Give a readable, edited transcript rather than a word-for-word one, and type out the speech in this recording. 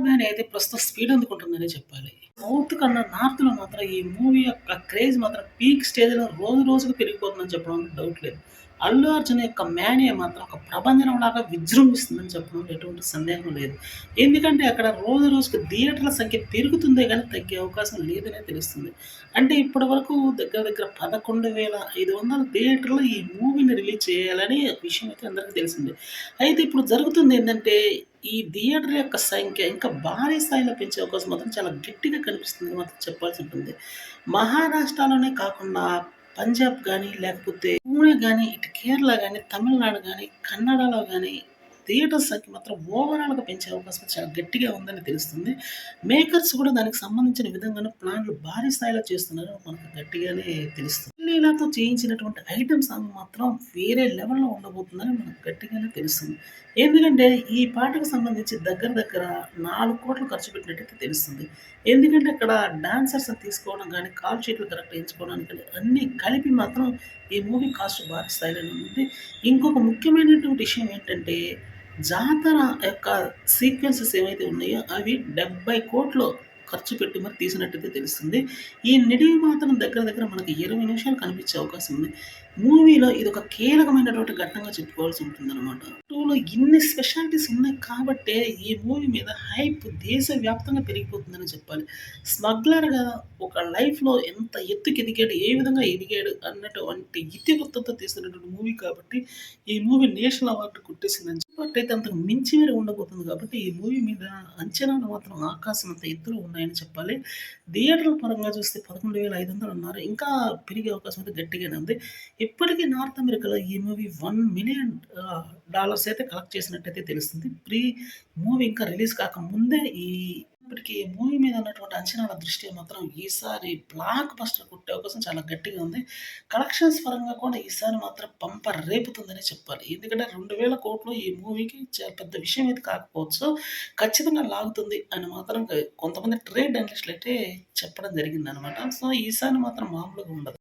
గాని అయితే ప్రస్తుతం స్పీడ్ అందుకుంటుందనే చెప్పాలి. సౌత్ కన్నా నార్త్‌లో మాత్రం ఈ మూవీ యొక్క క్రేజ్ మాత్రం పీక్ స్టేజ్‌లో రోజు రోజుకి పెరిగిపోతుందని చెప్పడంలో డౌట్ లేదు. అల్లు అర్జున్ యొక్క మేనియా మాత్రం ఒక ప్రభంజనంలాగా విజృంభిస్తుందని చెప్పడంలో ఎటువంటి సందేహం లేదు. ఎందుకంటే అక్కడ రోజు రోజుకి థియేటర్ల సంఖ్య పెరుగుతుందే గానీ తగ్గే అవకాశం లేదనే తెలుస్తుంది. అంటే ఇప్పటి వరకు దగ్గర దగ్గర 11,500 థియేటర్‌లో ఈ మూవీని రిలీజ్ చేయాలని విషయం అయితే అందరికీ తెలిసిందే. అయితే ఇప్పుడు జరుగుతుందేంటంటే ఈ థియేటర్ యొక్క సంఖ్య ఇంకా భారీ స్థాయిలో పెంచే అవకాశం మాత్రం చాలా గట్టిగా కనిపిస్తుందని మాత్రం చెప్పాల్సుంటుంది. మహారాష్ట్రలోనే కాకుండా పంజాబ్ గాని, లేకపోతే పూణె గాని, ఇటు కేరళ గాని, తమిళనాడు గాని, కన్నడలో గాని థియేటర్స్ సంఖ్య మాత్రం ఓవరాల్‌గా పెంచే అవకాశం చాలా గట్టిగా ఉందని తెలుస్తుంది. మేకర్స్ కూడా దానికి సంబంధించిన విధంగానే ప్లాన్‌లు భారీ స్థాయిలో చేస్తున్నారని మనకు గట్టిగానే తెలుస్తుంది. లీలాతో చేయించినటువంటి ఐటెమ్ సాంగ్ మాత్రం వేరే లెవెల్‌లో ఉండబోతుందని మనకు గట్టిగానే తెలుస్తుంది. ఎందుకంటే ఈ పాటకు సంబంధించి దగ్గర దగ్గర 4,00,00,000 ఖర్చు పెట్టినట్టయితే తెలుస్తుంది. ఎందుకంటే అక్కడ డాన్సర్స్‌ని తీసుకోవడం గాని, కాల్ షీట్లు కరెక్ట్‌గా ఎంచుకోవడానికి గాని అన్నీ కలిపి మాత్రం ఈ మూవీ కాస్ట్ భారీ స్థాయిలోనే ఉంది. ఇంకొక ముఖ్యమైనటువంటి విషయం ఏంటంటే జాతర యొక్క సీక్వెన్సెస్ ఏవైతే ఉన్నాయో అవి 70,00,00,000 ఖర్చు పెట్టి మరి తీసినట్టయితే తెలుస్తుంది. ఈ నిడివి మాత్రం దగ్గర దగ్గర మనకి 20 నిమిషాలు కనిపించే అవకాశం ఉంది. మూవీలో ఇదొక కీలకమైనటువంటి ఘట్టంగా చెప్పుకోవాల్సి ఉంటుందనమాట. 2లో ఇన్ని స్పెషాలిటీస్ ఉన్నాయి కాబట్టే ఈ మూవీ మీద హైప్ దేశవ్యాప్తంగా పెరిగిపోతుందని చెప్పాలి. స్మగ్లర్‌గా ఒక లైఫ్‌లో ఎంత ఎత్తుకెదిగాడు, ఏ విధంగా ఎదిగాడు అన్నటువంటి ఇతివృత్తంతో తీసినటువంటి మూవీ కాబట్టి ఈ మూవీ నేషనల్ అవార్డ్ కొట్టేసిందని చెప్పట్టయితే అంతకు మించి వేరే ఉండబోతుంది కాబట్టి ఈ మూవీ మీద అంచనాలు మాత్రం ఆకాశమంత ఎత్తులో ఉన్నాయని చెప్పాలి. థియేటర్ల పరంగా చూస్తే 11,500 అన్నారు. ఇంకా పెరిగే అవకాశం అయితే గట్టిగానే ఉంది. ఇప్పటికీ నార్త్ అమెరికాలో ఈ మూవీ $1,000,000 అయితే కలెక్ట్ చేసినట్టయితే తెలుస్తుంది. మూవీ ఇంకా రిలీజ్ కాకముందే ఇప్పటికి ఈ మూవీ మీద ఉన్నటువంటి అంచనాల దృష్ట్యా మాత్రం ఈసారి బ్లాక్ బస్టర్ కొట్టే అవకాశం చాలా గట్టిగా ఉంది. కలెక్షన్స్ పరంగా కూడా ఈసారి మాత్రం బంపర్ రేపుతుందనే చెప్పాలి. ఎందుకంటే 2,000,00,00,000 ఈ మూవీకి చాలా పెద్ద విషయం అయితే కాకపోవచ్చు. ఖచ్చితంగా లాగుతుంది అని మాత్రం కొంతమంది ట్రేడ్ అనలిస్టులయితే చెప్పడం జరిగిందనమాట. సో, ఈసారి మాత్రం మామూలుగా ఉండదు.